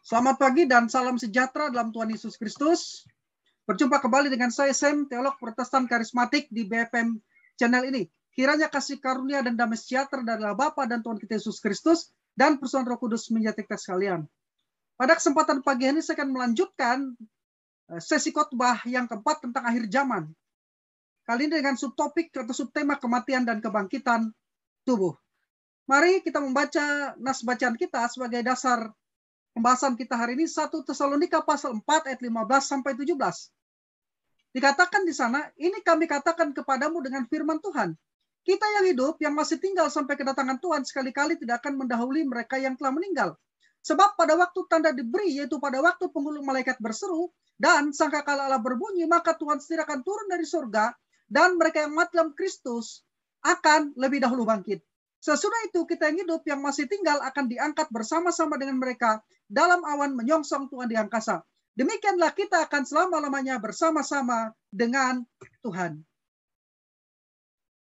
Selamat pagi dan salam sejahtera dalam Tuhan Yesus Kristus. Berjumpa kembali dengan saya Sam, teolog Protestan Karismatik di BFM channel ini. Kiranya kasih karunia dan damai sejahtera dari Allah Bapa dan Tuhan kita Yesus Kristus dan persekutuan Roh Kudus menyertai kita sekalian. Pada kesempatan pagi ini saya akan melanjutkan sesi khotbah yang keempat tentang akhir zaman. Kali ini dengan subtopik atau subtema kematian dan kebangkitan tubuh. Mari kita membaca nas bacaan kita sebagai dasar pembahasan kita hari ini 1 Tesalonika pasal 4 ayat 15 sampai 17. Dikatakan di sana, ini kami katakan kepadamu dengan firman Tuhan. Kita yang hidup, yang masih tinggal sampai kedatangan Tuhan, sekali-kali tidak akan mendahului mereka yang telah meninggal. Sebab pada waktu tanda diberi, yaitu pada waktu penghulu malaikat berseru, dan sangkakala Allah berbunyi, maka Tuhan sendiri akan turun dari surga, dan mereka yang mati dalam Kristus akan lebih dahulu bangkit. Sesudah itu kita yang hidup yang masih tinggal akan diangkat bersama-sama dengan mereka dalam awan menyongsong Tuhan di angkasa. Demikianlah kita akan selama-lamanya bersama-sama dengan Tuhan.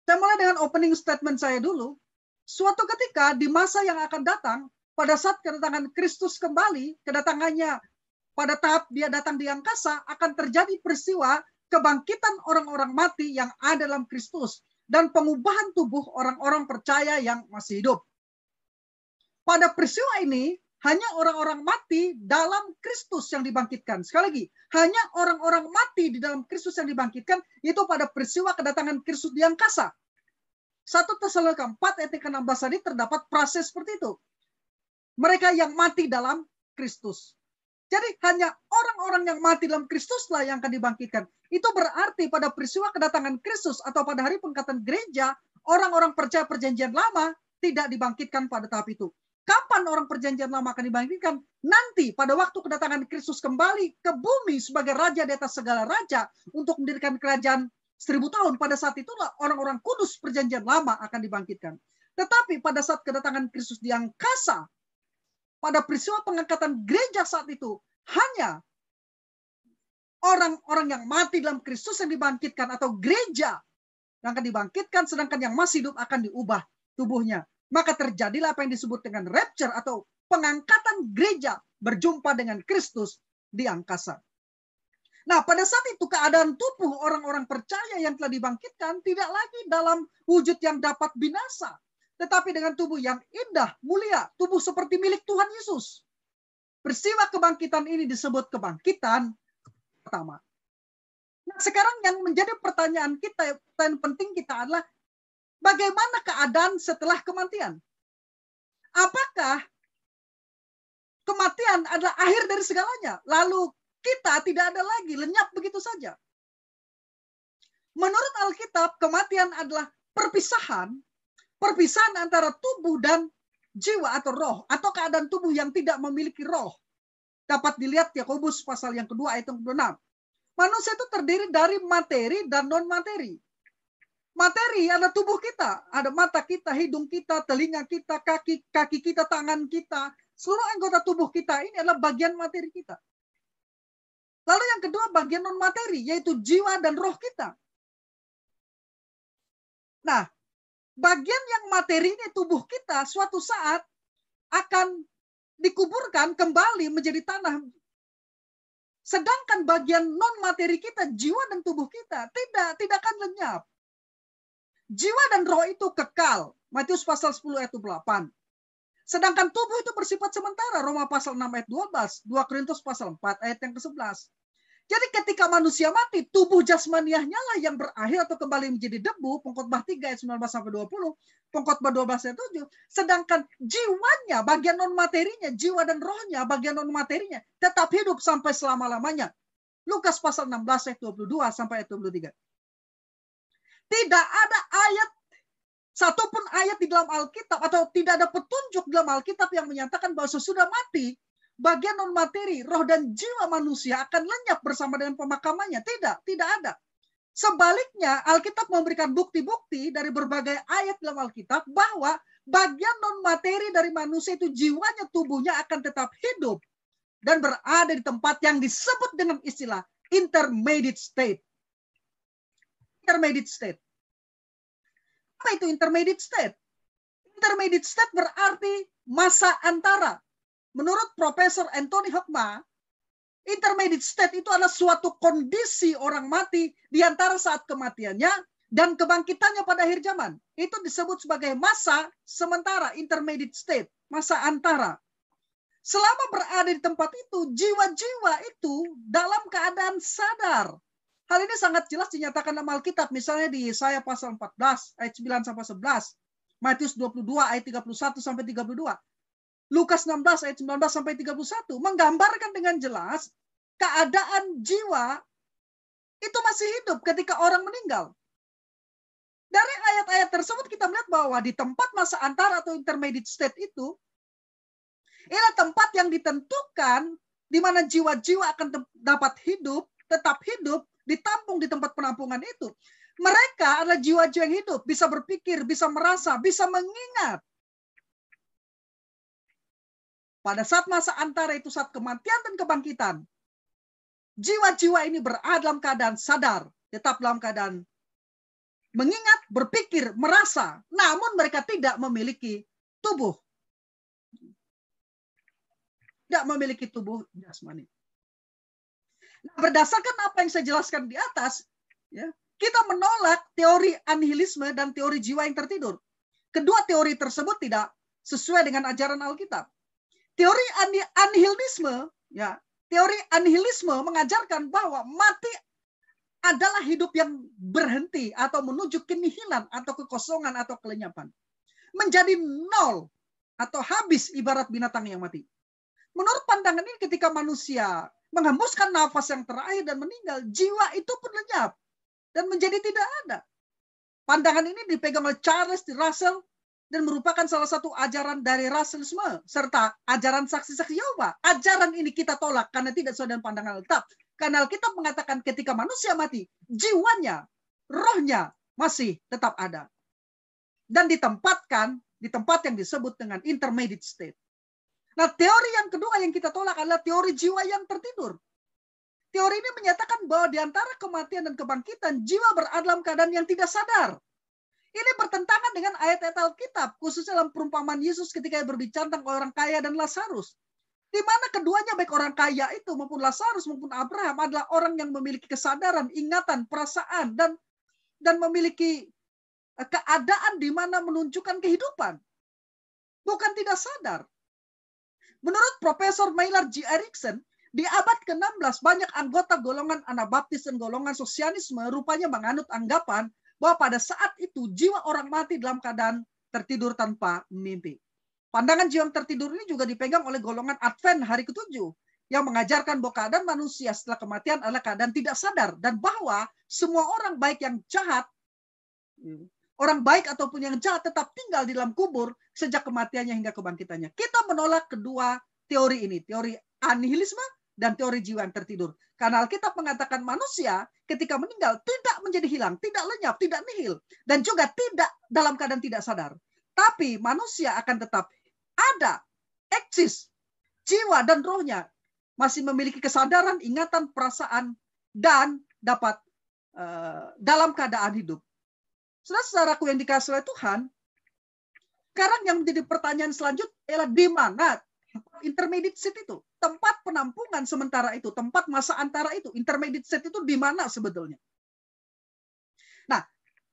Saya mulai dengan opening statement saya dulu. Suatu ketika di masa yang akan datang, pada saat kedatangan Kristus kembali, kedatangannya pada tahap dia datang di angkasa, akan terjadi peristiwa kebangkitan orang-orang mati yang ada dalam Kristus. Dan pengubahan tubuh orang-orang percaya yang masih hidup. Pada peristiwa ini, hanya orang-orang mati dalam Kristus yang dibangkitkan. Sekali lagi, hanya orang-orang mati di dalam Kristus yang dibangkitkan, itu pada peristiwa kedatangan Kristus di angkasa. 1 Tesalonika 4 ayat 16 tadi terdapat proses seperti itu. Mereka yang mati dalam Kristus. Jadi hanya orang-orang yang mati dalam Kristuslah yang akan dibangkitkan. Itu berarti pada peristiwa kedatangan Kristus atau pada hari pengangkatan gereja, orang-orang percaya perjanjian lama tidak dibangkitkan pada tahap itu. Kapan orang perjanjian lama akan dibangkitkan? Nanti pada waktu kedatangan Kristus kembali ke bumi sebagai raja di atas segala raja untuk mendirikan kerajaan 1000 tahun. Pada saat itulah orang-orang kudus perjanjian lama akan dibangkitkan. Tetapi pada saat kedatangan Kristus di angkasa, pada peristiwa pengangkatan gereja saat itu, hanya orang-orang yang mati dalam Kristus yang dibangkitkan atau gereja yang akan dibangkitkan, sedangkan yang masih hidup akan diubah tubuhnya. Maka terjadilah apa yang disebut dengan rapture atau pengangkatan gereja berjumpa dengan Kristus di angkasa. Nah, pada saat itu keadaan tubuh orang-orang percaya yang telah dibangkitkan tidak lagi dalam wujud yang dapat binasa, tetapi dengan tubuh yang indah, mulia, tubuh seperti milik Tuhan Yesus. Peristiwa kebangkitan ini disebut kebangkitan pertama. Nah, sekarang yang menjadi pertanyaan kita, pertanyaan penting kita adalah, bagaimana keadaan setelah kematian? Apakah kematian adalah akhir dari segalanya? Lalu kita tidak ada lagi, lenyap begitu saja. Menurut Alkitab, kematian adalah perpisahan antara tubuh dan jiwa atau roh, atau keadaan tubuh yang tidak memiliki roh. Dapat dilihat Yakobus pasal yang kedua ayat 26. Manusia itu terdiri dari materi dan non-materi. Materi adalah tubuh kita. Ada mata kita, hidung kita, telinga kita, kaki kita, tangan kita. Seluruh anggota tubuh kita ini adalah bagian materi kita. Lalu yang kedua bagian non-materi, yaitu jiwa dan roh kita. Nah, bagian yang materi ini tubuh kita suatu saat akan dikuburkan kembali menjadi tanah. Sedangkan bagian non-materi kita, jiwa dan tubuh kita, tidak akan lenyap. Jiwa dan roh itu kekal. Matius pasal 10 ayat 28. Sedangkan tubuh itu bersifat sementara. Roma pasal 6 ayat 12. 2 Korintus pasal 4 ayat yang ke-11. Jadi ketika manusia mati, tubuh jasmaniahnya lah yang berakhir atau kembali menjadi debu. Pengkhotbah 3 ayat 19-20. Pengkhotbah 12 ayat 7. Sedangkan jiwanya, bagian non-materinya, jiwa dan rohnya, bagian non-materinya, tetap hidup sampai selama-lamanya. Lukas pasal 16 ayat 22 sampai ayat 23. Tidak ada ayat, satupun ayat di dalam Alkitab, atau tidak ada petunjuk dalam Alkitab yang menyatakan bahwa sesudah mati, bagian non-materi, roh dan jiwa manusia akan lenyap bersama dengan pemakamannya. Tidak ada. Sebaliknya, Alkitab memberikan bukti-bukti dari berbagai ayat dalam Alkitab bahwa bagian non-materi dari manusia itu jiwanya, tubuhnya akan tetap hidup dan berada di tempat yang disebut dengan istilah intermediate state. Intermediate state. Apa itu intermediate state? Intermediate state berarti masa antara. Menurut Profesor Anthony Hoekma, intermediate state itu adalah suatu kondisi orang mati di antara saat kematiannya dan kebangkitannya pada akhir zaman. Itu disebut sebagai masa sementara, intermediate state, masa antara. Selama berada di tempat itu, jiwa-jiwa itu dalam keadaan sadar. Hal ini sangat jelas dinyatakan dalam Alkitab, misalnya di Yesaya pasal 14 ayat 9 sampai 11, Matius 22 ayat 31 sampai 32. Lukas 16 ayat 19 sampai 31 menggambarkan dengan jelas keadaan jiwa itu masih hidup ketika orang meninggal. Dari ayat-ayat tersebut kita melihat bahwa di tempat masa antara atau intermediate state itu inilah tempat yang ditentukan di mana jiwa-jiwa akan dapat hidup, tetap hidup, ditampung di tempat penampungan itu. Mereka adalah jiwa-jiwa yang hidup, bisa berpikir, bisa merasa, bisa mengingat. Pada saat masa antara itu, saat kematian dan kebangkitan, jiwa-jiwa ini berada dalam keadaan sadar, tetap dalam keadaan mengingat, berpikir, merasa, namun mereka tidak memiliki tubuh. Tidak memiliki tubuh jasmani. Nah, berdasarkan apa yang saya jelaskan di atas, ya, kita menolak teori anihilisme dan teori jiwa yang tertidur. Kedua teori tersebut tidak sesuai dengan ajaran Alkitab. Teori anihilisme, ya, teori anihilisme mengajarkan bahwa mati adalah hidup yang berhenti atau menuju kenihilan atau kekosongan atau kelenyapan. Menjadi nol atau habis ibarat binatang yang mati. Menurut pandangan ini ketika manusia menghembuskan nafas yang terakhir dan meninggal, jiwa itu pun lenyap dan menjadi tidak ada. Pandangan ini dipegang oleh Charles D. Russell dan merupakan salah satu ajaran dari Russellisme serta ajaran saksi-saksi Yehova. Ajaran ini kita tolak karena tidak sesuai dengan pandangan Alkitab. Karena Alkitab mengatakan ketika manusia mati, jiwanya, rohnya masih tetap ada. Dan ditempatkan di tempat yang disebut dengan intermediate state. Nah, teori yang kedua yang kita tolak adalah teori jiwa yang tertidur. Teori ini menyatakan bahwa di antara kematian dan kebangkitan, jiwa berada dalam keadaan yang tidak sadar. Ini bertentangan dengan ayat-ayat Alkitab, khususnya dalam perumpamaan Yesus ketika berbicara tentang orang kaya dan Lazarus. Di mana keduanya, baik orang kaya itu maupun Lazarus maupun Abraham, adalah orang yang memiliki kesadaran, ingatan, perasaan, dan memiliki keadaan di mana menunjukkan kehidupan. Bukan tidak sadar. Menurut Profesor Maynard G. Erickson, di abad ke-16 banyak anggota golongan Anabaptis dan golongan Sosianisme rupanya menganut anggapan bahwa pada saat itu jiwa orang mati dalam keadaan tertidur tanpa mimpi. Pandangan jiwa yang tertidur ini juga dipegang oleh golongan Advent hari ke-7 yang mengajarkan bahwa keadaan manusia setelah kematian adalah keadaan tidak sadar dan bahwa semua orang baik yang jahat, orang baik ataupun yang jahat tetap tinggal di dalam kubur sejak kematiannya hingga kebangkitannya. Kita menolak kedua teori ini, teori anihilisme dan teori jiwa yang tertidur. Karena Alkitab mengatakan manusia ketika meninggal tidak menjadi hilang, tidak lenyap, tidak nihil, dan juga tidak dalam keadaan tidak sadar. Tapi manusia akan tetap ada, eksis, jiwa dan rohnya masih memiliki kesadaran, ingatan, perasaan, dan dapat dalam keadaan hidup. Saudara-saudaraku yang dikasihi oleh Tuhan, sekarang yang menjadi pertanyaan selanjutnya adalah di mana intermediate state itu? Tempat penampungan sementara itu, tempat masa antara itu, intermediate state itu di mana sebetulnya? Nah,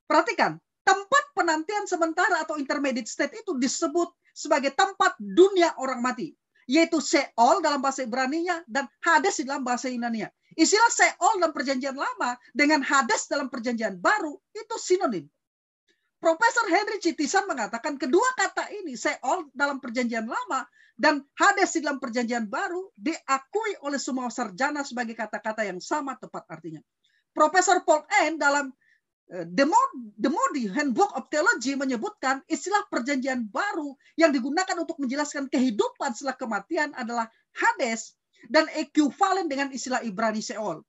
perhatikan, tempat penantian sementara atau intermediate state itu disebut sebagai tempat dunia orang mati, yaitu Sheol dalam bahasa Ibrani-nya dan Hades di dalam bahasa Yunani-nya. Istilah Sheol dalam perjanjian lama dengan Hades dalam perjanjian baru itu sinonim. Profesor Henry C. Tyson mengatakan kedua kata ini, Sheol dalam perjanjian lama dan Hades di dalam perjanjian baru, diakui oleh semua sarjana sebagai kata-kata yang sama tepat artinya. Profesor Paul N. dalam The Moody Handbook of Theology menyebutkan istilah perjanjian baru yang digunakan untuk menjelaskan kehidupan setelah kematian adalah Hades dan ekuivalen dengan istilah Ibrani Sheol.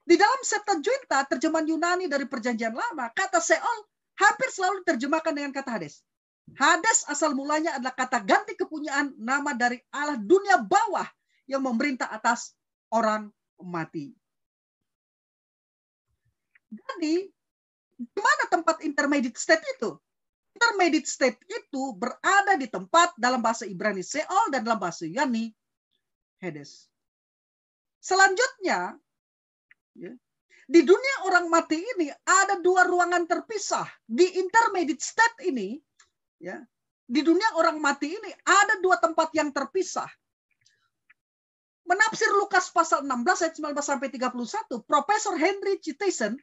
Di dalam Septuaginta, terjemahan Yunani dari perjanjian lama, kata Sheol hampir selalu diterjemahkan dengan kata Hades. Hades asal mulanya adalah kata ganti kepunyaan nama dari Allah dunia bawah yang memerintah atas orang mati. Jadi, di mana tempat intermediate state itu? intermediate state itu berada di tempat dalam bahasa Ibrani Sheol dan dalam bahasa Yunani Hades. Selanjutnya, ya, di dunia orang mati ini ada dua ruangan terpisah. Di intermediate state ini, ya, di dunia orang mati ini ada dua tempat yang terpisah. Menafsir Lukas pasal 16 ayat 19 sampai 31, Profesor Henry C. Tyson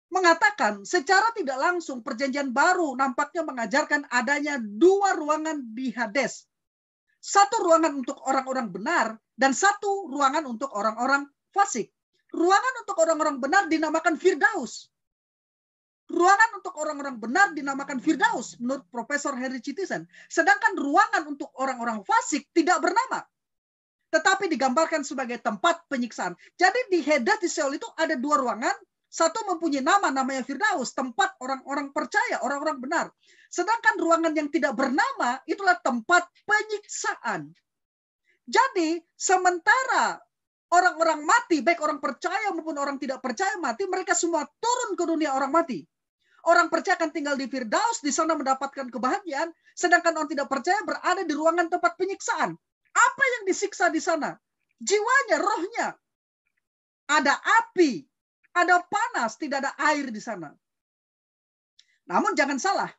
mengatakan secara tidak langsung perjanjian baru nampaknya mengajarkan adanya dua ruangan di Hades. Satu ruangan untuk orang-orang benar dan satu ruangan untuk orang-orang fasik. Ruangan untuk orang-orang benar dinamakan Firdaus. Ruangan untuk orang-orang benar dinamakan Firdaus menurut Profesor Henry C. Tyson. Sedangkan ruangan untuk orang-orang fasik tidak bernama, tetapi digambarkan sebagai tempat penyiksaan. Jadi di Hades, di Sheol itu ada dua ruangan. Satu mempunyai nama, namanya Firdaus, tempat orang-orang percaya, orang-orang benar. Sedangkan ruangan yang tidak bernama itulah tempat penyiksaan. Jadi sementara orang-orang mati, baik orang percaya maupun orang tidak percaya mati, mereka semua turun ke dunia orang mati. Orang percaya akan tinggal di Firdaus, di sana mendapatkan kebahagiaan. Sedangkan orang tidak percaya berada di ruangan tempat penyiksaan. Apa yang disiksa di sana? Jiwanya, rohnya. Ada api, ada panas, tidak ada air di sana. Namun jangan salah.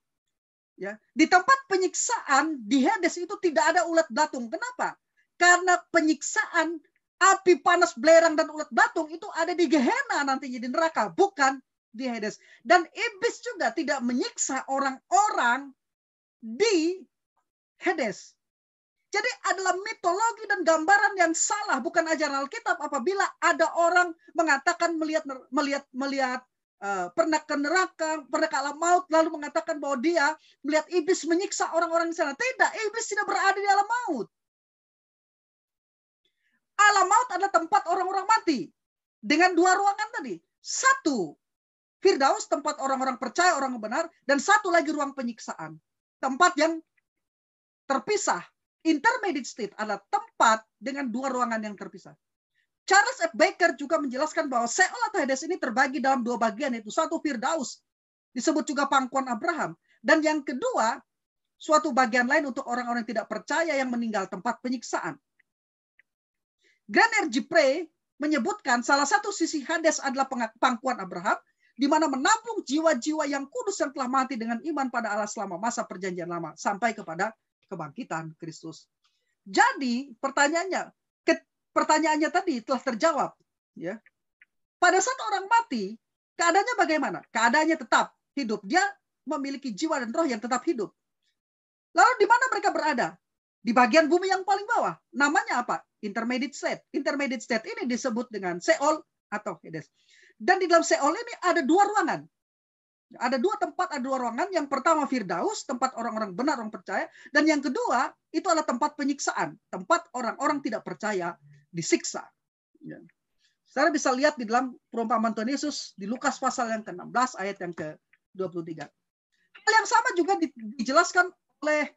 Ya, di tempat penyiksaan, di Hades itu tidak ada ulat belatung. Kenapa? Karena penyiksaan, api panas belerang dan ulat belatung itu ada di Gehenna nantinya, di neraka, bukan di Hades. Dan iblis juga tidak menyiksa orang-orang di Hades. Jadi adalah mitologi dan gambaran yang salah, bukan ajaran Alkitab. Apabila ada orang mengatakan melihat pernah ke neraka, pernah ke alam maut, lalu mengatakan bahwa dia melihat iblis menyiksa orang-orang di sana. Tidak, iblis tidak berada di alam maut. Alam maut adalah tempat orang-orang mati dengan dua ruangan tadi. Satu, Firdaus, tempat orang-orang percaya, orang benar, dan satu lagi ruang penyiksaan, tempat yang terpisah. Intermediate state adalah tempat dengan dua ruangan yang terpisah. Charles F. Baker juga menjelaskan bahwa Sheol atau Hades ini terbagi dalam dua bagian, yaitu satu Firdaus, disebut juga pangkuan Abraham, dan yang kedua suatu bagian lain untuk orang-orang yang tidak percaya yang meninggal, tempat penyiksaan. Grant R. Gipre menyebutkan salah satu sisi Hades adalah pangkuan Abraham, di mana menampung jiwa-jiwa yang kudus yang telah mati dengan iman pada Allah selama masa perjanjian lama sampai kepada kebangkitan Kristus. Jadi pertanyaannya tadi telah terjawab. Ya. Pada saat orang mati, keadaannya bagaimana? Keadaannya tetap hidup. Dia memiliki jiwa dan roh yang tetap hidup. Lalu di mana mereka berada? Di bagian bumi yang paling bawah. Namanya apa? Intermediate state. Intermediate state ini disebut dengan Sheol atau Hades. Dan di dalam Sheol ini ada dua ruangan. Ada dua tempat, ada dua ruangan. Yang pertama Firdaus, tempat orang-orang benar, orang percaya. Dan yang kedua, itu adalah tempat penyiksaan. Tempat orang-orang tidak percaya disiksa. Ya. Saudara bisa lihat di dalam perumpamaan Tuhan Yesus di Lukas pasal yang ke-16 ayat yang ke-23. Hal yang sama juga dijelaskan oleh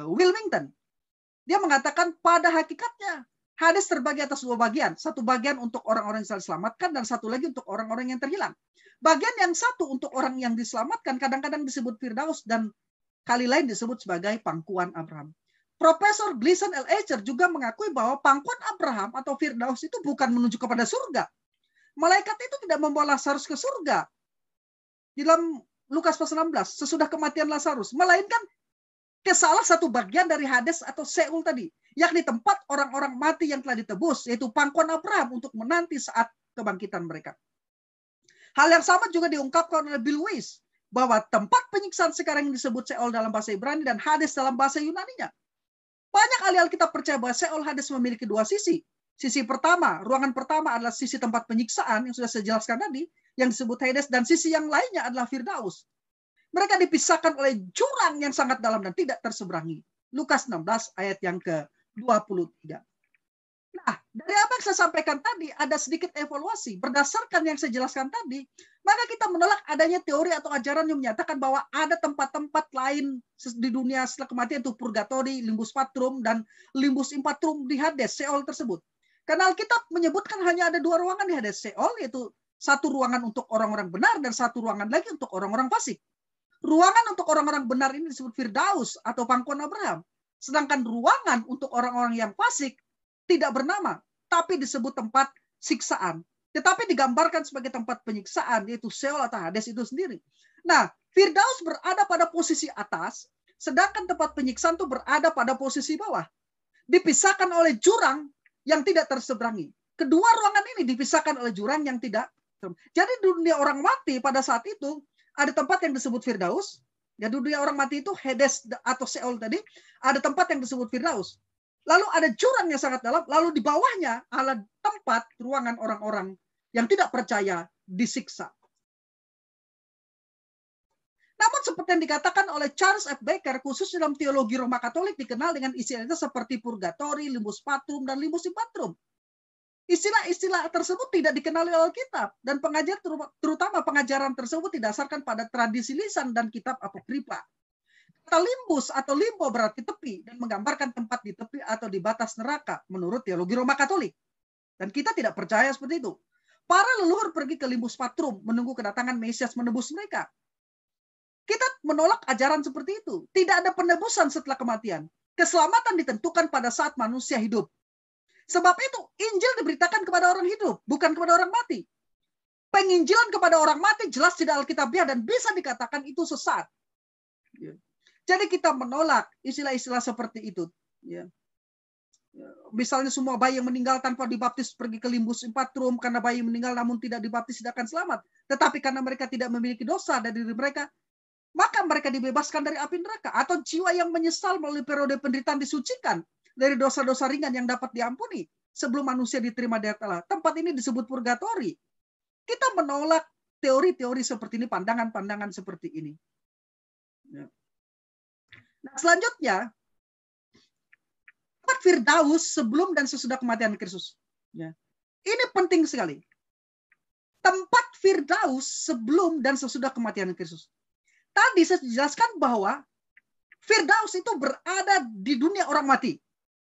Wilmington. Dia mengatakan pada hakikatnya Hades terbagi atas dua bagian. Satu bagian untuk orang-orang yang diselamatkan dan satu lagi untuk orang-orang yang terhilang. Bagian yang satu untuk orang yang diselamatkan kadang-kadang disebut Firdaus dan kali lain disebut sebagai pangkuan Abraham. Profesor Gleason L. Asher juga mengakui bahwa pangkuan Abraham atau Firdaus itu bukan menuju kepada surga. Malaikat itu tidak membawa Lazarus ke surga. Di dalam Lukas pasal 16, sesudah kematian Lazarus, melainkan ke salah satu bagian dari Hades atau Sheol tadi, yakni tempat orang-orang mati yang telah ditebus, yaitu pangkuan Abraham untuk menanti saat kebangkitan mereka. Hal yang sama juga diungkapkan oleh Bill Weiss, bahwa tempat penyiksaan sekarang yang disebut Sheol dalam bahasa Ibrani dan Hades dalam bahasa Yunaninya. Banyak ahli Alkitab percaya bahwa Sheol Hades memiliki dua sisi. Sisi pertama, ruangan pertama adalah sisi tempat penyiksaan yang sudah saya jelaskan tadi, yang disebut Hades, dan sisi yang lainnya adalah Firdaus. Mereka dipisahkan oleh jurang yang sangat dalam dan tidak terseberangi. Lukas 16 ayat yang ke-23. Nah, dari apa yang saya sampaikan tadi, ada sedikit evaluasi. Berdasarkan yang saya jelaskan tadi, maka kita menolak adanya teori atau ajaran yang menyatakan bahwa ada tempat-tempat lain di dunia setelah kematian, itu purgatori, limbus patrum, dan limbus impatrum di Hades, Sheol tersebut. Karena Alkitab menyebutkan hanya ada dua ruangan di Hades, Sheol, yaitu satu ruangan untuk orang-orang benar dan satu ruangan lagi untuk orang-orang fasik. Ruangan untuk orang-orang benar ini disebut Firdaus atau pangkuan Abraham. Sedangkan ruangan untuk orang-orang yang fasik tidak bernama, tapi disebut tempat siksaan. Tetapi digambarkan sebagai tempat penyiksaan, yaitu Seol atau Hades itu sendiri. Nah, Firdaus berada pada posisi atas, sedangkan tempat penyiksaan itu berada pada posisi bawah. Dipisahkan oleh jurang yang tidak terseberangi. Kedua ruangan ini dipisahkan oleh jurang yang tidak. Jadi dunia orang mati pada saat itu ada tempat yang disebut Firdaus. Ya, dunia orang mati itu Hades atau Seol tadi. Ada tempat yang disebut Firdaus. Lalu ada jurang yang sangat dalam. Lalu di bawahnya ada tempat ruangan orang-orang yang tidak percaya disiksa. Namun seperti yang dikatakan oleh Charles F. Baker, khusus dalam teologi Roma Katolik dikenal dengan istilah seperti purgatori, limbus patrum, dan limbus impatrum. Istilah-istilah tersebut tidak dikenali oleh Alkitab, dan pengajar terutama pengajaran tersebut didasarkan pada tradisi lisan dan kitab apokrifa. Kata limbus atau limbo berarti tepi dan menggambarkan tempat di tepi atau di batas neraka menurut teologi Roma Katolik. Dan kita tidak percaya seperti itu. Para leluhur pergi ke limbus patrum menunggu kedatangan Mesias menebus mereka. Kita menolak ajaran seperti itu. Tidak ada penebusan setelah kematian. Keselamatan ditentukan pada saat manusia hidup. Sebab itu, Injil diberitakan kepada orang hidup, bukan kepada orang mati. Penginjilan kepada orang mati jelas tidak alkitabiah dan bisa dikatakan itu sesat. Jadi kita menolak istilah-istilah seperti itu. Misalnya semua bayi yang meninggal tanpa dibaptis pergi ke limbus impatrum karena bayi meninggal namun tidak dibaptis tidak akan selamat. Tetapi karena mereka tidak memiliki dosa dari diri mereka, maka mereka dibebaskan dari api neraka. Atau jiwa yang menyesal melalui periode penderitaan disucikan dari dosa-dosa ringan yang dapat diampuni sebelum manusia diterima dari Allah. Tempat ini disebut purgatori. Kita menolak teori-teori seperti ini, pandangan-pandangan seperti ini. Nah, selanjutnya, tempat Firdaus sebelum dan sesudah kematian Kristus. Ini penting sekali. Tempat Firdaus sebelum dan sesudah kematian Kristus. Tadi saya jelaskan bahwa Firdaus itu berada di dunia orang mati.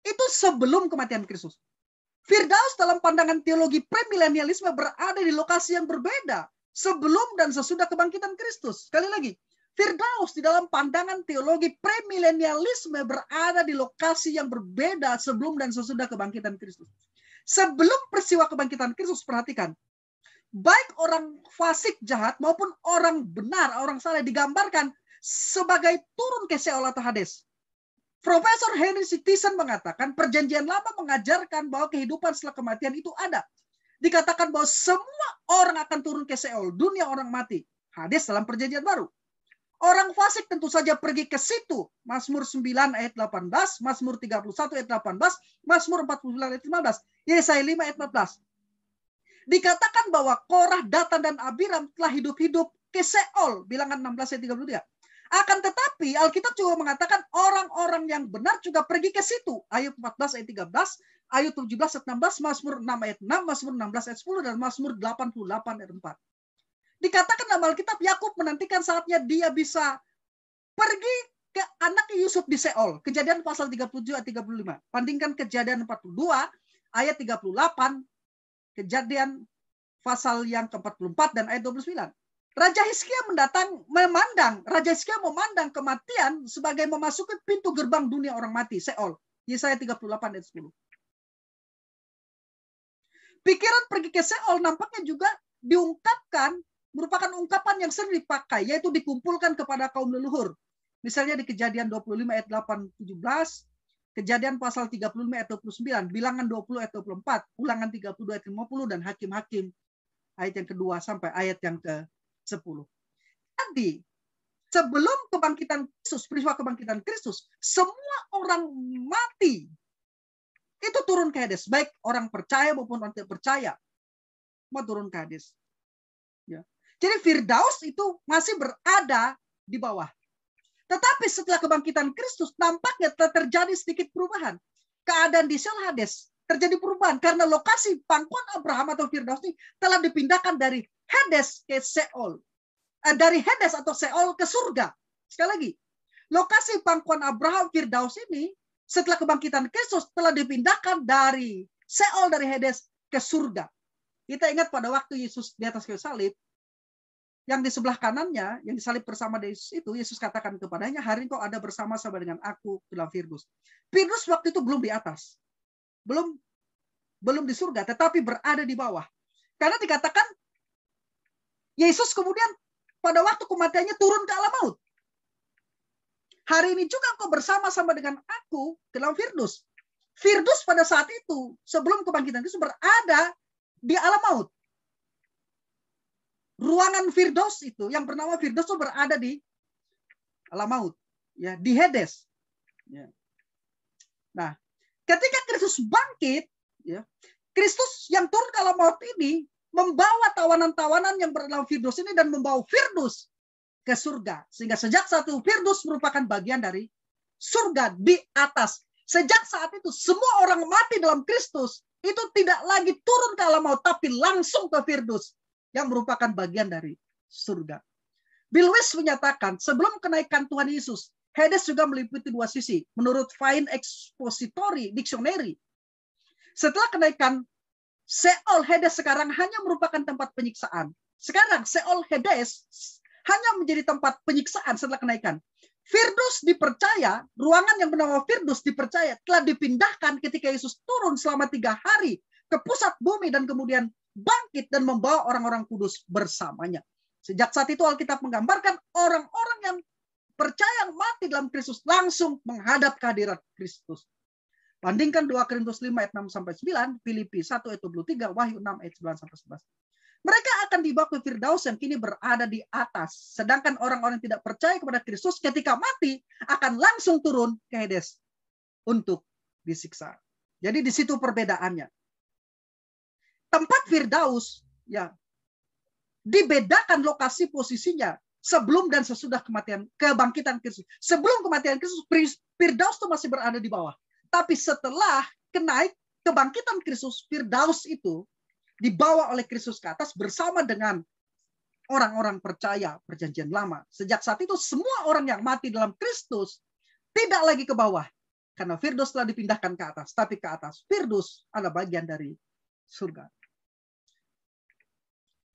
Itu sebelum kematian Kristus. Firdaus dalam pandangan teologi premilenialisme berada di lokasi yang berbeda sebelum dan sesudah kebangkitan Kristus. Sekali lagi, Firdaus di dalam pandangan teologi premilenialisme berada di lokasi yang berbeda sebelum dan sesudah kebangkitan Kristus. Sebelum peristiwa kebangkitan Kristus, perhatikan, baik orang fasik jahat maupun orang benar, orang saleh digambarkan sebagai turun ke Seol atau Hades. Profesor Henry C. Tison mengatakan perjanjian lama mengajarkan bahwa kehidupan setelah kematian itu ada. Dikatakan bahwa semua orang akan turun ke Seol, dunia orang mati. Hades dalam perjanjian baru. Orang fasik tentu saja pergi ke situ. Mazmur 9 ayat 18, Mazmur 31 ayat 18, Mazmur 49 ayat 15, Yesaya 5 ayat 14. Dikatakan bahwa Korah, Datan, dan Abiram telah hidup-hidup ke Seol. Bilangan 16 ayat 33. Akan tetapi Alkitab juga mengatakan orang-orang yang benar juga pergi ke situ. Ayub 14 ayat 13, Ayub 17 ayat 16, Mazmur 6 ayat 6, Mazmur 16 ayat 10, dan Mazmur 88 ayat 4. Dikatakan dalam Alkitab Yakub menantikan saatnya dia bisa pergi ke anaknya Yusuf di Seol. Kejadian pasal 37 ayat 35. Bandingkan Kejadian 42 ayat 38, Kejadian pasal yang ke-44 dan ayat 29. Raja Hizkia memandang kematian sebagai memasuki pintu gerbang dunia orang mati, Seol. Yesaya 38 ayat 10. Pikiran pergi ke Seol nampaknya juga diungkapkan, merupakan ungkapan yang sering dipakai, yaitu dikumpulkan kepada kaum leluhur. Misalnya di Kejadian 25 ayat 8-17, Kejadian pasal 35 ayat 29, Bilangan 20 ayat 24, Ulangan 32 ayat 50, dan Hakim-Hakim ayat yang kedua sampai ayat yang ke-10. Jadi, sebelum kebangkitan Kristus, peristiwa kebangkitan Kristus, semua orang mati itu turun ke Hades, baik orang percaya maupun orang tidak percaya, mau turun ke Hades. Ya. Jadi Firdaus itu masih berada di bawah. Tetapi setelah kebangkitan Kristus, nampaknya telah terjadi sedikit perubahan. Keadaan di Seol Hades terjadi perubahan karena lokasi pangkuan Abraham atau Firdaus ini telah dipindahkan dari Hades ke Seol. Dari Hades atau Seol ke surga. Sekali lagi, lokasi pangkuan Abraham Firdaus ini setelah kebangkitan Kristus telah dipindahkan dari Seol, dari Hades ke surga. Kita ingat pada waktu Yesus di atas kayu salib, yang di sebelah kanannya, yang disalib bersama Yesus itu, Yesus katakan kepadanya, hari ini kau ada bersama-sama dengan aku dalam Firdaus. Firdaus waktu itu belum di atas. Belum di surga, tetapi berada di bawah. Karena dikatakan, Yesus kemudian pada waktu kematiannya turun ke alam maut. Hari ini juga kau bersama-sama dengan aku dalam Firdaus. Firdaus pada saat itu, sebelum kebangkitan Kristus berada di alam maut. Ruangan Firdaus itu, yang bernama Firdaus itu berada di alam maut, ya, di Hades. Ya. Nah, ketika Kristus bangkit, ya, Kristus yang turun ke alam maut ini membawa tawanan-tawanan yang berada dalam Firdaus ini dan membawa Firdaus ke surga. Sehingga sejak saat itu Firdaus merupakan bagian dari surga di atas. Sejak saat itu semua orang mati dalam Kristus itu tidak lagi turun ke alam maut, tapi langsung ke Firdaus yang merupakan bagian dari surga. Bill Wiese menyatakan sebelum kenaikan Tuhan Yesus, Hades juga meliputi dua sisi. Menurut Fine Expository Dictionary, setelah kenaikan Seol, Hades sekarang hanya merupakan tempat penyiksaan. Sekarang Seol, Hades hanya menjadi tempat penyiksaan setelah kenaikan. Firdaus dipercaya, ruangan yang bernama Firdaus dipercaya telah dipindahkan ketika Yesus turun selama 3 hari ke pusat bumi dan kemudian bangkit dan membawa orang-orang kudus bersamanya. Sejak saat itu Alkitab menggambarkan orang-orang yang percaya mati dalam Kristus langsung menghadap kehadirat Kristus. Bandingkan 2 Korintus 5 ayat 6-9, Filipi 1 ayat 23, Wahyu 6 ayat 9-11. Mereka akan dibawa ke Firdaus yang kini berada di atas. Sedangkan orang-orang yang tidak percaya kepada Kristus ketika mati akan langsung turun ke Hades untuk disiksa. Jadi di situ perbedaannya. Tempat Firdaus ya dibedakan lokasi posisinya sebelum dan sesudah kebangkitan Kristus. Sebelum kematian Kristus, Firdaus itu masih berada di bawah. Tapi setelah kebangkitan Kristus, Firdaus itu dibawa oleh Kristus ke atas bersama dengan orang-orang percaya perjanjian lama. Sejak saat itu semua orang yang mati dalam Kristus tidak lagi ke bawah. Karena Firdaus telah dipindahkan ke atas. Tapi ke atas Firdaus adalah bagian dari surga.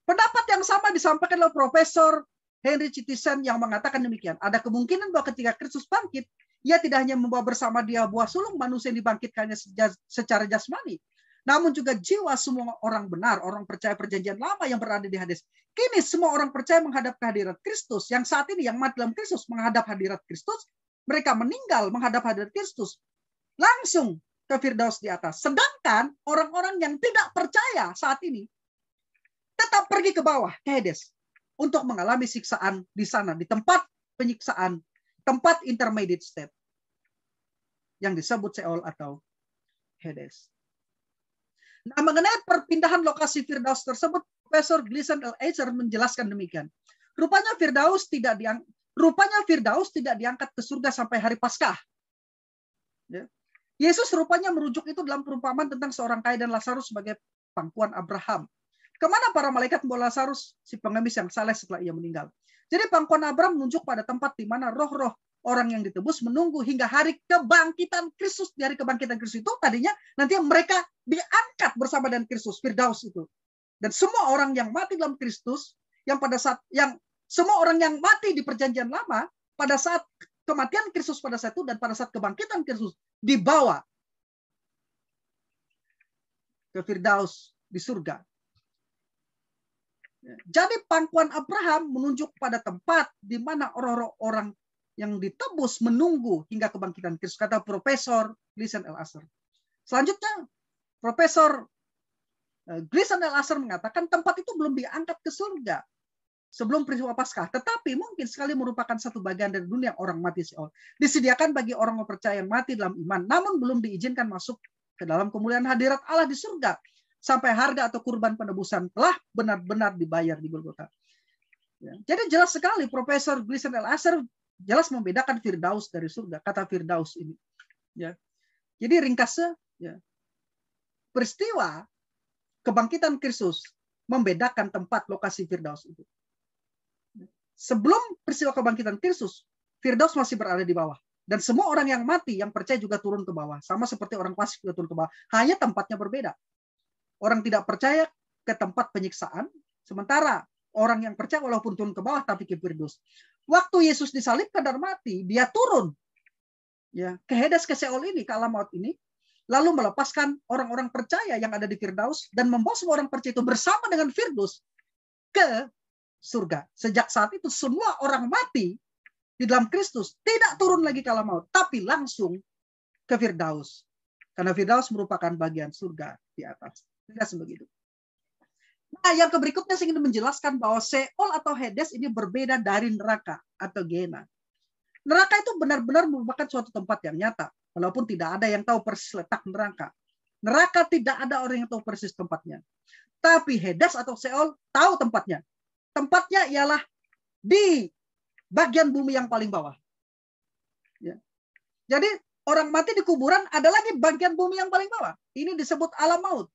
Pendapat yang sama disampaikan oleh Profesor Henry Chittison yang mengatakan demikian. Ada kemungkinan bahwa ketika Kristus bangkit, ia tidak hanya membawa bersama dia buah sulung manusia yang dibangkitkannya secara jasmani, namun juga jiwa semua orang benar, orang percaya perjanjian lama yang berada di Hades. Kini semua orang percaya menghadap kehadirat Kristus. Yang saat ini yang mati dalam Kristus menghadap hadirat Kristus, mereka meninggal menghadap hadirat Kristus. Langsung ke Firdaus di atas. Sedangkan orang-orang yang tidak percaya saat ini tetap pergi ke bawah, ke Hades, untuk mengalami siksaan di sana, di tempat penyiksaan, tempat intermediate state yang disebut Seol atau Hades. Nah, mengenai perpindahan lokasi Firdaus tersebut, Profesor Gleason L. Asher menjelaskan demikian. Rupanya Firdaus tidak diangkat ke surga sampai hari Paskah. Ya. Yesus rupanya merujuk itu dalam perumpamaan tentang seorang kaya dan Lazarus sebagai pangkuan Abraham. Kemana para malaikat membawa Lazarus, si pengemis yang saleh setelah ia meninggal. Jadi pangkuan Abraham menunjuk pada tempat di mana roh-roh orang yang ditebus menunggu hingga hari kebangkitan Kristus. Di hari kebangkitan Kristus itu tadinya nanti mereka diangkat bersama dengan Kristus, Firdaus itu. Dan semua orang yang mati dalam Kristus, semua orang yang mati di perjanjian lama pada saat kematian Kristus pada saat itu dan pada saat kebangkitan Kristus dibawa ke Firdaus di surga. Jadi pangkuan Abraham menunjuk pada tempat di mana orang-orang yang ditebus menunggu hingga kebangkitan Kristus, kata Profesor Gleason L. Asher. Selanjutnya, Profesor Gleason L. Asher mengatakan tempat itu belum diangkat ke surga sebelum peristiwa Paskah, tetapi mungkin sekali merupakan satu bagian dari dunia orang mati Seol. Disediakan bagi orang percaya yang mati dalam iman, namun belum diizinkan masuk ke dalam kemuliaan hadirat Allah di surga sampai harga atau kurban penebusan telah benar-benar dibayar di Golgota. Ya. Jadi jelas sekali Profesor Gleason L. Asher jelas membedakan Firdaus dari surga, kata Firdaus ini. Ya. Jadi ringkasnya, ya, peristiwa kebangkitan Kristus membedakan tempat lokasi Firdaus itu. Sebelum peristiwa kebangkitan Kristus, Firdaus masih berada di bawah. Dan semua orang yang mati, yang percaya juga turun ke bawah. Sama seperti orang fasik juga turun ke bawah. Hanya tempatnya berbeda. Orang tidak percaya ke tempat penyiksaan, sementara Orang yang percaya walaupun turun ke bawah tapi ke Firdaus. Waktu Yesus disalibkan dan mati, dia turun ya ke Hades, ke Seol ini, ke alam maut ini, lalu melepaskan orang-orang percaya yang ada di Firdaus dan membawa semua orang percaya itu bersama dengan Firdaus ke surga. Sejak saat itu semua orang mati di dalam Kristus tidak turun lagi ke alam maut, tapi langsung ke Firdaus. Karena Firdaus merupakan bagian surga di atas. Tidak begitu. Nah, yang berikutnya saya ingin menjelaskan bahwa Seol atau Hades ini berbeda dari neraka atau Gehenna. Neraka itu benar-benar merupakan suatu tempat yang nyata, walaupun tidak ada yang tahu persis letak neraka. Neraka tidak ada orang yang tahu persis tempatnya. Tapi Hades atau Seol tahu tempatnya. Tempatnya ialah di bagian bumi yang paling bawah. Ya. Jadi orang mati di kuburan ada lagi bagian bumi yang paling bawah. Ini disebut alam maut.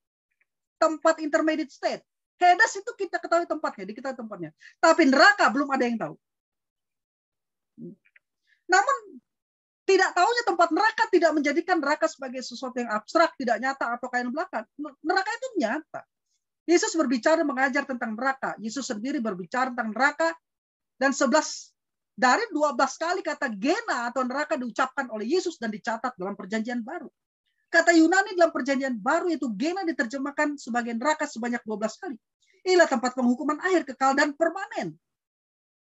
Tempat intermediate state. Hades itu kita ketahui tempatnya, diketahui tempatnya. Tapi neraka belum ada yang tahu. Namun tidak tahunya tempat neraka tidak menjadikan neraka sebagai sesuatu yang abstrak, tidak nyata atau kain belaka. Neraka itu nyata. Yesus berbicara mengajar tentang neraka. Yesus sendiri berbicara tentang neraka dan 11 dari 12 kali kata Gehenna atau neraka diucapkan oleh Yesus dan dicatat dalam Perjanjian Baru. Kata Yunani dalam Perjanjian Baru yaitu Gehenna diterjemahkan sebagai neraka sebanyak 12 kali. Inilah tempat penghukuman akhir kekal dan permanen.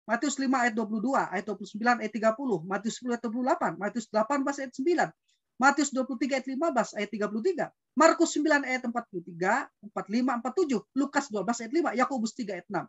Matius 5 ayat 22, ayat 29 ayat 30, Matius 10 ayat 28, Matius 18 ayat 9, Matius 23 ayat 15 ayat 33, Markus 9 ayat 43, 45, 47, Lukas 12 ayat 5, Yakobus 3 ayat 6.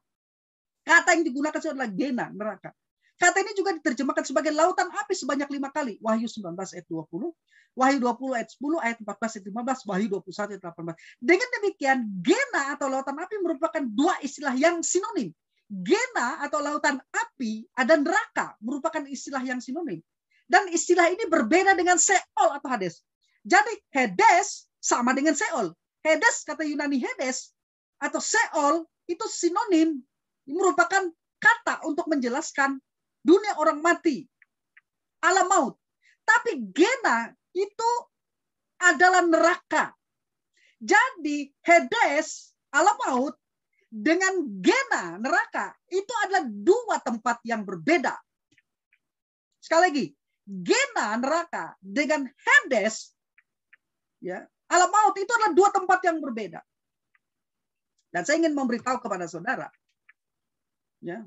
Kata yang digunakan adalah Gehenna, neraka. Kata ini juga diterjemahkan sebagai lautan api sebanyak 5 kali. Wahyu 19 ayat 20, Wahyu 20 ayat 10, ayat 14 ayat 15, Wahyu 21 ayat 18. Dengan demikian, Gehenna atau lautan api merupakan dua istilah yang sinonim. Gehenna atau lautan api dan neraka merupakan istilah yang sinonim. Dan istilah ini berbeda dengan Seol atau Hades. Jadi Hades sama dengan Seol. Hades, kata Yunani Hades atau Seol itu sinonim, merupakan kata untuk menjelaskan dunia orang mati, alam maut. Tapi Gehenna itu adalah neraka. Jadi Hades, alam maut, dengan Gehenna, neraka, itu adalah dua tempat yang berbeda. Sekali lagi, Gehenna, neraka, dengan Hades, ya, alam maut, itu adalah dua tempat yang berbeda. Dan saya ingin memberitahu kepada saudara, ya,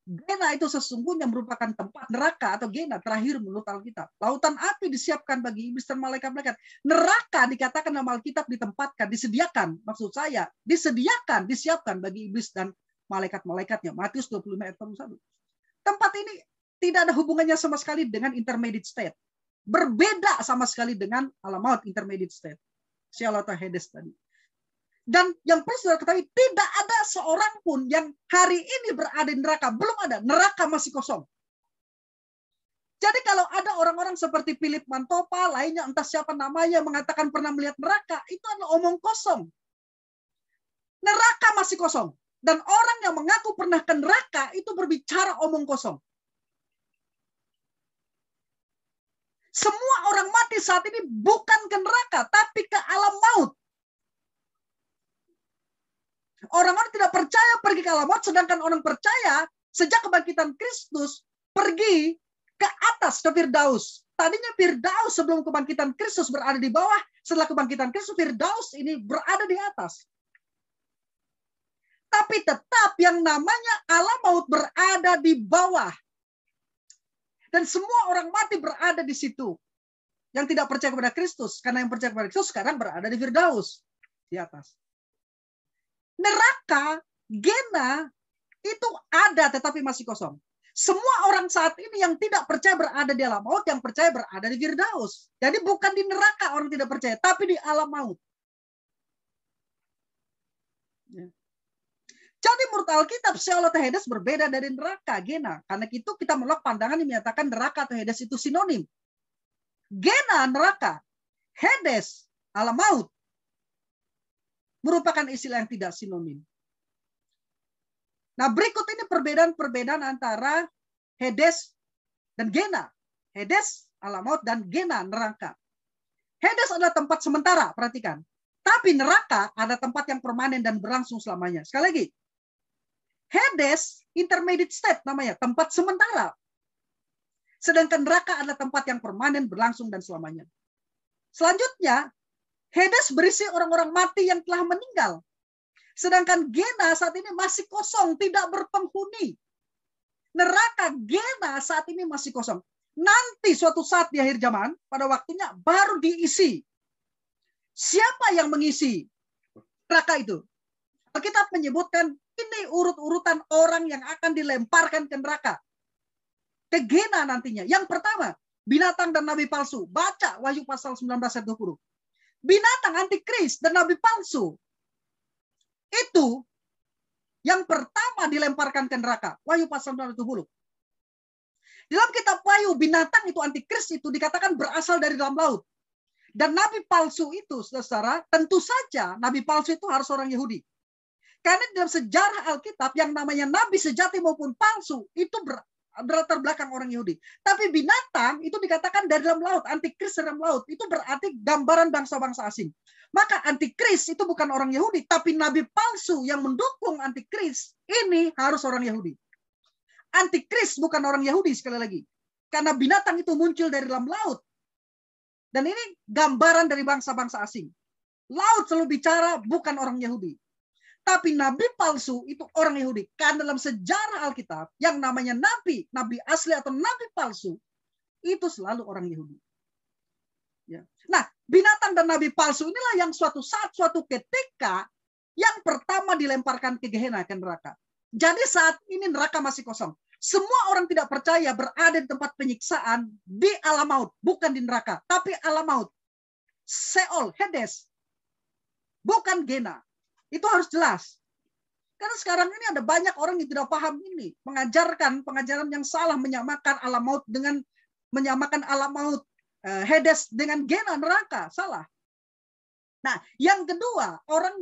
Gehenna itu sesungguhnya merupakan tempat neraka atau Gehenna terakhir menurut Alkitab. Lautan api disiapkan bagi iblis dan malaikat-malaikat. Neraka dikatakan dalam Alkitab ditempatkan, disediakan. Maksud saya, disediakan, disiapkan bagi iblis dan malaikat-malaikatnya. Matius 25 ayat 41. Tempat ini tidak ada hubungannya sama sekali dengan intermediate state. Berbeda sama sekali dengan alam maut, intermediate state. Seol atau Hades tadi. Dan yang perlu saudara ketahui, tidak ada seorang pun yang hari ini berada di neraka. Belum ada. Neraka masih kosong. Jadi kalau ada orang-orang seperti Philip Mantopa, lainnya entah siapa namanya, mengatakan pernah melihat neraka, itu adalah omong kosong. Neraka masih kosong. Dan orang yang mengaku pernah ke neraka, itu berbicara omong kosong. Semua orang mati saat ini bukan ke neraka, tapi ke alam maut. Orang-orang tidak percaya pergi ke alam maut, sedangkan orang percaya sejak kebangkitan Kristus pergi ke atas, ke Firdaus. Tadinya Firdaus sebelum kebangkitan Kristus berada di bawah, setelah kebangkitan Kristus Firdaus ini berada di atas. Tapi tetap yang namanya alam maut berada di bawah. Dan semua orang mati berada di situ. Yang tidak percaya kepada Kristus, karena yang percaya kepada Kristus sekarang berada di Firdaus, di atas. Neraka, Gehenna, itu ada tetapi masih kosong. Semua orang saat ini yang tidak percaya berada di alam maut, yang percaya berada di Firdaus. Jadi bukan di neraka orang tidak percaya, tapi di alam maut. Ya. Jadi menurut Alkitab, Seol atau Hades berbeda dari neraka, Gehenna. Karena itu kita menolak pandangan yang menyatakan neraka atau Hades itu sinonim. Gehenna, neraka. Hades, alam maut. Merupakan istilah yang tidak sinonim. Nah, berikut ini perbedaan-perbedaan antara Hades dan Gehenna. Hades, alam maut, dan Gehenna, neraka. Hades adalah tempat sementara, perhatikan. Tapi neraka ada tempat yang permanen dan berlangsung selamanya. Sekali lagi, Hades, intermediate state namanya, tempat sementara. Sedangkan neraka adalah tempat yang permanen, berlangsung, dan selamanya. Selanjutnya, Hades berisi orang-orang mati yang telah meninggal. Sedangkan Gena saat ini masih kosong, tidak berpenghuni. Neraka Gena saat ini masih kosong. Nanti suatu saat di akhir zaman, pada waktunya baru diisi. Siapa yang mengisi neraka itu? Alkitab menyebutkan ini urut-urutan orang yang akan dilemparkan ke neraka. Ke Gena nantinya. Yang pertama, binatang dan nabi palsu. Baca Wahyu pasal 19 ayat 20. Binatang antikris dan nabi palsu. Itu yang pertama dilemparkan ke neraka. Wahyu pasal 19 ayat 20. Dalam kitab Wahyu, binatang itu antikris itu dikatakan berasal dari dalam laut. Dan nabi palsu itu, saudara, tentu saja nabi palsu itu harus orang Yahudi. Karena dalam sejarah Alkitab yang namanya nabi sejati maupun palsu itu berlatar belakang orang Yahudi. Tapi binatang itu dikatakan dari dalam laut, antikris dari dalam laut. Itu berarti gambaran bangsa-bangsa asing. Maka antikris itu bukan orang Yahudi, tapi nabi palsu yang mendukung antikris ini harus orang Yahudi. Antikris bukan orang Yahudi sekali lagi. Karena binatang itu muncul dari dalam laut. Dan ini gambaran dari bangsa-bangsa asing. Laut selalu bicara bukan orang Yahudi. Tapi nabi palsu itu orang Yahudi. Karena dalam sejarah Alkitab yang namanya nabi asli atau nabi palsu itu selalu orang Yahudi. Ya. Nah, binatang dan nabi palsu inilah yang suatu saat, suatu ketika yang pertama dilemparkan ke Gehenna, ke neraka. Jadi saat ini neraka masih kosong. Semua orang tidak percaya berada di tempat penyiksaan di alam maut, bukan di neraka, tapi alam maut. Seol, Hades, bukan Gehenna. Itu harus jelas. Karena sekarang ini ada banyak orang yang tidak paham ini, mengajarkan pengajaran yang salah, menyamakan alam maut dengan menyamakan alam maut Hades dengan Gehenna, neraka, salah. Nah, yang kedua, orang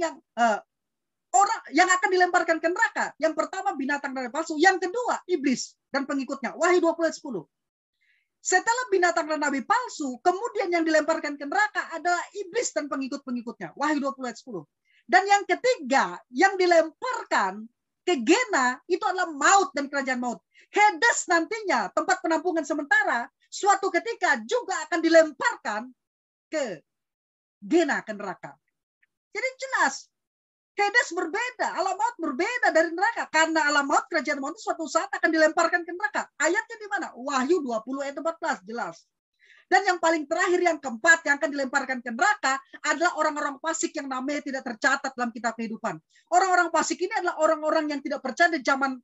yang akan dilemparkan ke neraka. Yang pertama binatang dan palsu. Yang kedua iblis dan pengikutnya. Wahyu 20 ayat 10. Setelah binatang dan nabi palsu, kemudian yang dilemparkan ke neraka adalah iblis dan pengikut-pengikutnya. Wahyu 20 ayat 10. Dan yang ketiga yang dilemparkan ke Gehenna itu adalah maut dan kerajaan maut. Hades nantinya tempat penampungan sementara suatu ketika juga akan dilemparkan ke Gehenna, ke neraka. Jadi jelas Hades berbeda, alam maut berbeda dari neraka. Karena alam maut, kerajaan maut itu suatu saat akan dilemparkan ke neraka. Ayatnya di mana? Wahyu 20 ayat 14, jelas. Dan yang paling terakhir, yang keempat, yang akan dilemparkan ke neraka adalah orang-orang fasik yang namanya tidak tercatat dalam kitab kehidupan. Orang-orang fasik ini adalah orang-orang yang tidak percaya di zaman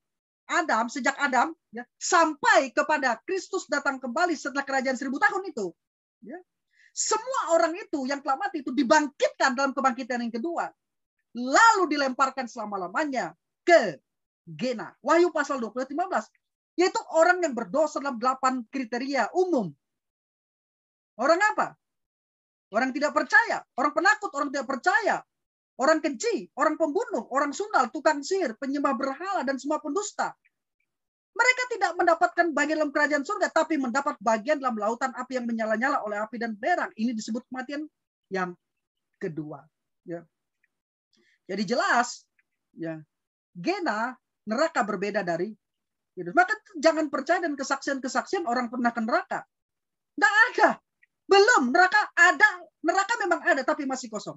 Adam, sejak Adam, ya, sampai kepada Kristus datang kembali setelah kerajaan 1000 tahun itu. Ya. Semua orang itu yang telah mati itu dibangkitkan dalam kebangkitan yang kedua. Lalu dilemparkan selama-lamanya ke Gehenna. Wahyu pasal 20 ayat 15. Yaitu orang yang berdosa dalam 8 kriteria umum. Orang apa? Orang tidak percaya, orang penakut, orang tidak percaya, orang keji, orang pembunuh, orang sundal, tukang sihir, penyembah berhala, dan semua pendusta. Mereka tidak mendapatkan bagian dalam kerajaan surga, tapi mendapat bagian dalam lautan api yang menyala-nyala oleh api dan belerang. Ini disebut kematian yang kedua. Ya. Jadi jelas, ya, Gehenna, neraka berbeda dari hidup. Maka jangan percaya dan kesaksian-kesaksian orang pernah ke neraka. Tidak ada. Belum, neraka ada. Neraka memang ada, tapi masih kosong.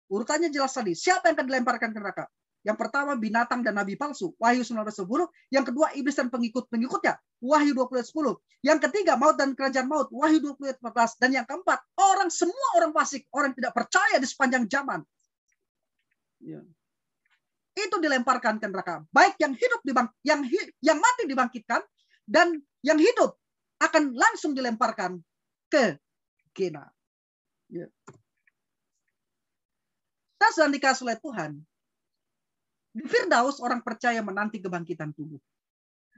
Urutannya jelas tadi. Siapa yang akan dilemparkan ke neraka? Yang pertama, binatang dan nabi palsu. Wahyu 19:10. Yang kedua, iblis dan pengikut-pengikutnya. Wahyu 20:10. Yang ketiga, maut dan kerajaan maut. Wahyu 20:14. Dan yang keempat, semua orang fasik. Orang tidak percaya di sepanjang zaman. Ya. Itu dilemparkan ke neraka. Baik yang hidup yang mati dibangkitkan, dan yang hidup akan langsung dilemparkan ke Gehenna. Ya. Dan dikasih oleh Tuhan, di Firdaus orang percaya menanti kebangkitan tubuh.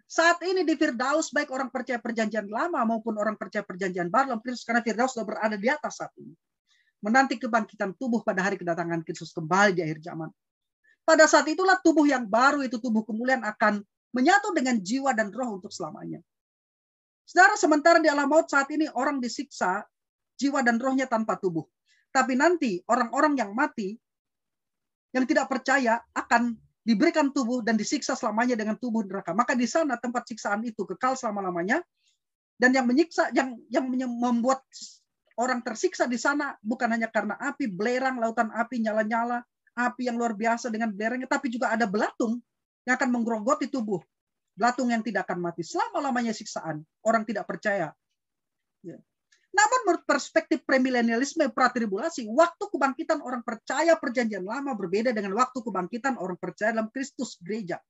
Saat ini di Firdaus, baik orang percaya perjanjian lama maupun orang percaya perjanjian baru, karena Firdaus sudah berada di atas saat ini. Menanti kebangkitan tubuh pada hari kedatangan Kristus kembali di akhir zaman. Pada saat itulah tubuh yang baru, itu tubuh kemuliaan, akan menyatu dengan jiwa dan roh untuk selamanya. Saudara, sementara di alam maut saat ini orang disiksa jiwa dan rohnya tanpa tubuh. Tapi nanti orang-orang yang mati, yang tidak percaya, akan diberikan tubuh dan disiksa selamanya dengan tubuh neraka. Maka di sana tempat siksaan itu kekal selama-lamanya. Dan yang menyiksa, yang membuat orang tersiksa di sana bukan hanya karena api, belerang, lautan api, nyala-nyala, api yang luar biasa dengan belerangnya, tapi juga ada belatung yang akan menggerogoti tubuh. Belatung yang tidak akan mati. Selama-lamanya siksaan. Orang tidak percaya. Ya. Namun menurut perspektif premilenialisme pratribulasi, waktu kebangkitan orang percaya perjanjian lama berbeda dengan waktu kebangkitan orang percaya dalam Kristus gereja.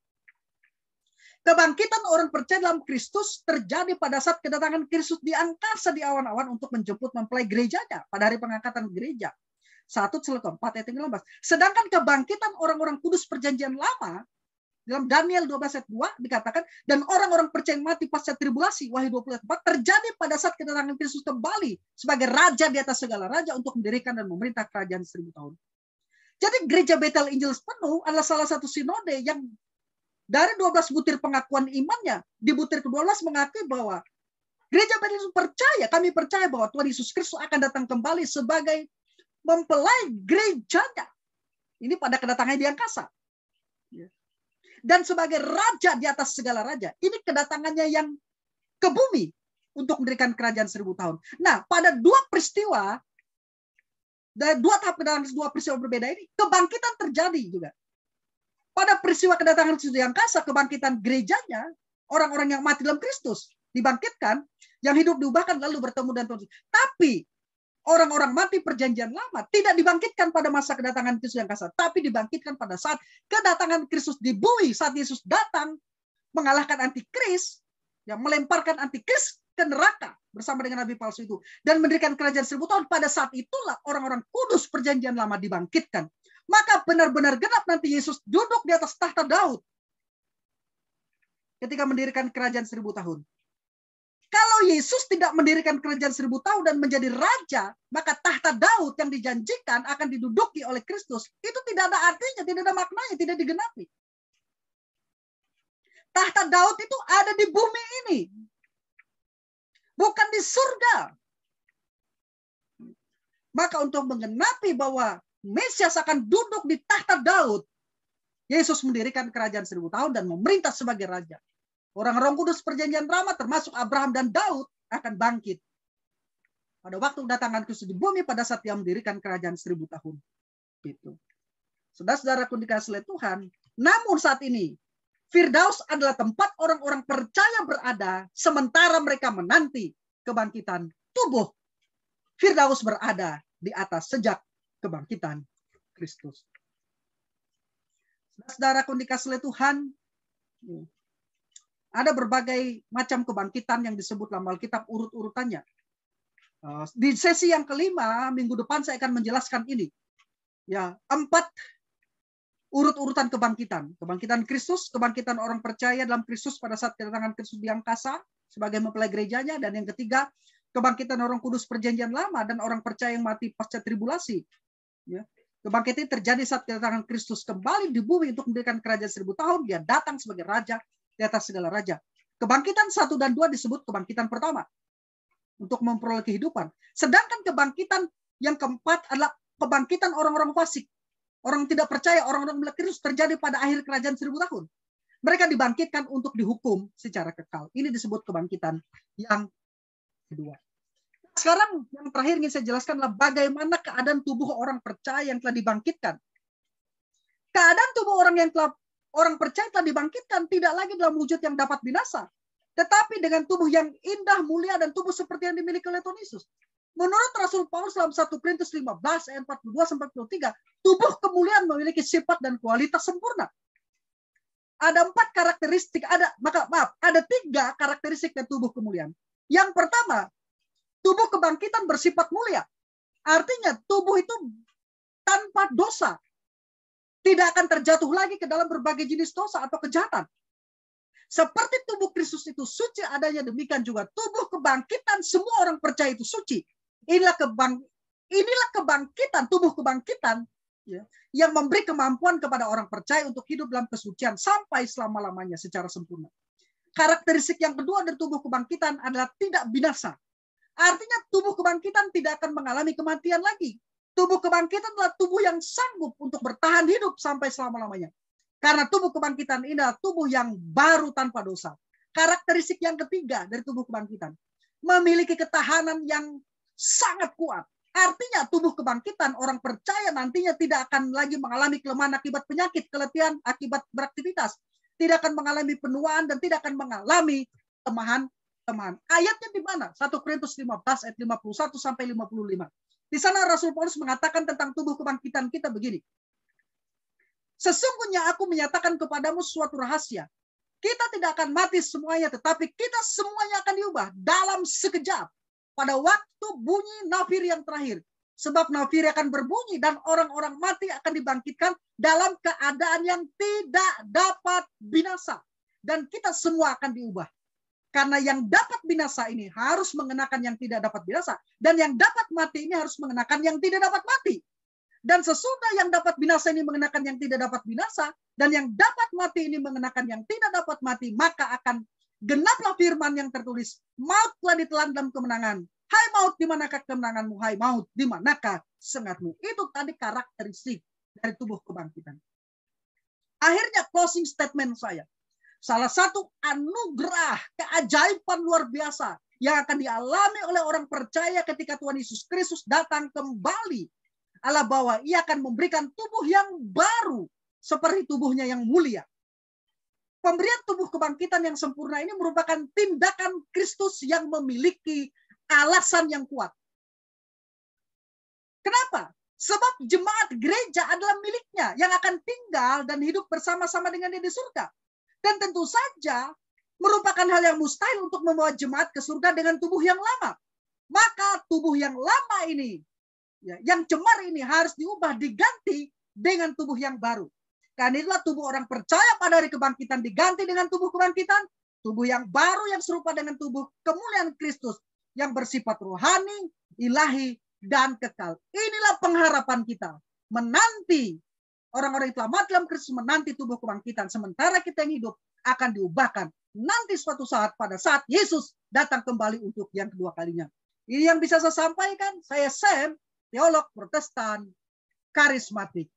Kebangkitan orang percaya dalam Kristus terjadi pada saat kedatangan Kristus di angkasa di awan-awan untuk menjemput mempelai gerejanya pada hari pengangkatan gereja. 1 Tesalonika 4 ayat 15. Sedangkan kebangkitan orang-orang kudus perjanjian lama dalam Daniel 12 ayat 2 dikatakan, dan orang-orang percaya yang mati pasca tribulasi, Wahyu 20 ayat 4, terjadi pada saat kedatangan Kristus kembali sebagai raja di atas segala raja untuk mendirikan dan memerintah kerajaan 1000 tahun. Jadi gereja Bethel Injil penuh adalah salah satu sinode yang dari 12 butir pengakuan imannya, di butir ke-12 mengakui bahwa gereja Bethel percaya, kami percaya bahwa Tuhan Yesus Kristus akan datang kembali sebagai mempelai gerejanya. Ini pada kedatangannya di angkasa. Dan sebagai raja di atas segala raja. Ini kedatangannya yang ke bumi untuk mendirikan kerajaan 1000 tahun. Nah, pada dua peristiwa, dari dua tahap kedatangan dua peristiwa berbeda ini, kebangkitan terjadi juga. Pada peristiwa kedatangan Kristus di angkasa, kebangkitan gerejanya, orang-orang yang mati dalam Kristus dibangkitkan, yang hidup diubahkan lalu bertemu dengan Tuhan. Tapi orang-orang mati perjanjian lama tidak dibangkitkan pada masa kedatangan Kristus di angkasa, tapi dibangkitkan pada saat kedatangan Kristus di bumi, saat Yesus datang mengalahkan antikris, yang melemparkan antikris ke neraka bersama dengan nabi palsu itu dan mendirikan kerajaan 1000 tahun. Pada saat itulah orang-orang kudus perjanjian lama dibangkitkan. Maka benar-benar genap nanti Yesus duduk di atas tahta Daud ketika mendirikan kerajaan 1000 tahun. Kalau Yesus tidak mendirikan kerajaan 1000 tahun dan menjadi raja, maka tahta Daud yang dijanjikan akan diduduki oleh Kristus, itu tidak ada artinya, tidak ada maknanya, tidak digenapi. Tahta Daud itu ada di bumi ini, bukan di surga. Maka untuk menggenapi bahwa Mesias akan duduk di tahta Daud, Yesus mendirikan kerajaan 1000 tahun dan memerintah sebagai raja. Orang-orang kudus perjanjian lama termasuk Abraham dan Daud akan bangkit pada waktu kedatangan Kristus di bumi pada saat dia mendirikan kerajaan 1000 tahun. Gitu. Saudara-saudaraku dikasihi Tuhan, namun saat ini Firdaus adalah tempat orang-orang percaya berada sementara mereka menanti kebangkitan tubuh. Firdaus berada di atas sejak kebangkitan Kristus. Saudaraku dikasihi Tuhan, ada berbagai macam kebangkitan yang disebut dalam Alkitab urut-urutannya. Di sesi yang kelima, minggu depan saya akan menjelaskan ini. Ya, 4 urut-urutan kebangkitan. Kebangkitan Kristus, kebangkitan orang percaya dalam Kristus pada saat kedatangan Kristus di angkasa sebagai mempelai gerejanya, dan yang ketiga, kebangkitan orang kudus perjanjian lama dan orang percaya yang mati pasca tribulasi. Ya. Kebangkitan terjadi saat kedatangan Kristus kembali di bumi untuk mendirikan kerajaan 1000 tahun. Dia datang sebagai raja di atas segala raja. Kebangkitan 1 dan 2 disebut kebangkitan pertama untuk memperoleh kehidupan. Sedangkan kebangkitan yang keempat adalah kebangkitan orang-orang fasik. Orang tidak percaya, orang-orang melihat Kristus terjadi pada akhir kerajaan 1000 tahun. Mereka dibangkitkan untuk dihukum secara kekal. Ini disebut kebangkitan yang kedua. Sekarang yang terakhir ingin saya jelaskan adalah bagaimana keadaan tubuh orang percaya yang telah dibangkitkan. Keadaan tubuh orang percaya telah dibangkitkan tidak lagi dalam wujud yang dapat binasa, tetapi dengan tubuh yang indah, mulia, dan tubuh seperti yang dimiliki oleh Tuhan Yesus. Menurut Rasul Paulus dalam 1 Korintus 15 ayat 42-43, tubuh kemuliaan memiliki sifat dan kualitas sempurna. Ada 4 karakteristik, ada 3 karakteristik dari tubuh kemuliaan. Yang pertama, tubuh kebangkitan bersifat mulia. Artinya tubuh itu tanpa dosa. Tidak akan terjatuh lagi ke dalam berbagai jenis dosa atau kejahatan. Seperti tubuh Kristus itu suci adanya, demikian juga tubuh kebangkitan semua orang percaya itu suci. Inilah kebangkitan, tubuh kebangkitan ya, yang memberi kemampuan kepada orang percaya untuk hidup dalam kesucian sampai selama-lamanya secara sempurna. Karakteristik yang kedua dari tubuh kebangkitan adalah tidak binasa. Artinya tubuh kebangkitan tidak akan mengalami kematian lagi. Tubuh kebangkitan adalah tubuh yang sanggup untuk bertahan hidup sampai selama-lamanya. Karena tubuh kebangkitan ini adalah tubuh yang baru tanpa dosa. Karakteristik yang ketiga dari tubuh kebangkitan, memiliki ketahanan yang sangat kuat. Artinya tubuh kebangkitan orang percaya nantinya tidak akan lagi mengalami kelemahan akibat penyakit, keletihan akibat beraktivitas. Tidak akan mengalami penuaan dan tidak akan mengalami kelemahan. Ayatnya di mana? 1 Korintus 15 ayat 51 sampai 55. Di sana Rasul Paulus mengatakan tentang tubuh kebangkitan kita begini. Sesungguhnya aku menyatakan kepadamu suatu rahasia. Kita tidak akan mati semuanya, tetapi kita semuanya akan diubah dalam sekejap. Pada waktu bunyi nafir yang terakhir. Sebab nafir akan berbunyi dan orang-orang mati akan dibangkitkan dalam keadaan yang tidak dapat binasa. Dan kita semua akan diubah. Karena yang dapat binasa ini harus mengenakan yang tidak dapat binasa. Dan yang dapat mati ini harus mengenakan yang tidak dapat mati. Dan sesudah yang dapat binasa ini mengenakan yang tidak dapat binasa. Dan yang dapat mati ini mengenakan yang tidak dapat mati. Maka akan genaplah firman yang tertulis. Maut telah ditelan dalam kemenangan. Hai maut, di manakah kemenanganmu? Hai maut, di manakah sengatmu? Itu tadi karakteristik dari tubuh kebangkitan. Akhirnya closing statement saya. Salah satu anugerah, keajaiban luar biasa yang akan dialami oleh orang percaya ketika Tuhan Yesus Kristus datang kembali adalah bahwa ia akan memberikan tubuh yang baru seperti tubuhnya yang mulia. Pemberian tubuh kebangkitan yang sempurna ini merupakan tindakan Kristus yang memiliki alasan yang kuat. Kenapa? Sebab jemaat gereja adalah miliknya yang akan tinggal dan hidup bersama-sama dengan dia di surga. Dan tentu saja merupakan hal yang mustahil untuk membawa jemaat ke surga dengan tubuh yang lama. Maka tubuh yang lama ini, yang cemar ini harus diubah, diganti dengan tubuh yang baru. Karena itulah tubuh orang percaya pada hari kebangkitan diganti dengan tubuh kebangkitan. Tubuh yang baru yang serupa dengan tubuh kemuliaan Kristus. Yang bersifat rohani, ilahi, dan kekal. Inilah pengharapan kita. Menanti orang-orang yang telah mati dalam Kristus, menanti tubuh kebangkitan. Sementara kita yang hidup akan diubahkan. Nanti suatu saat, pada saat Yesus datang kembali untuk yang kedua kalinya. Ini yang bisa saya sampaikan. Saya Sam, teolog Protestan karismatik.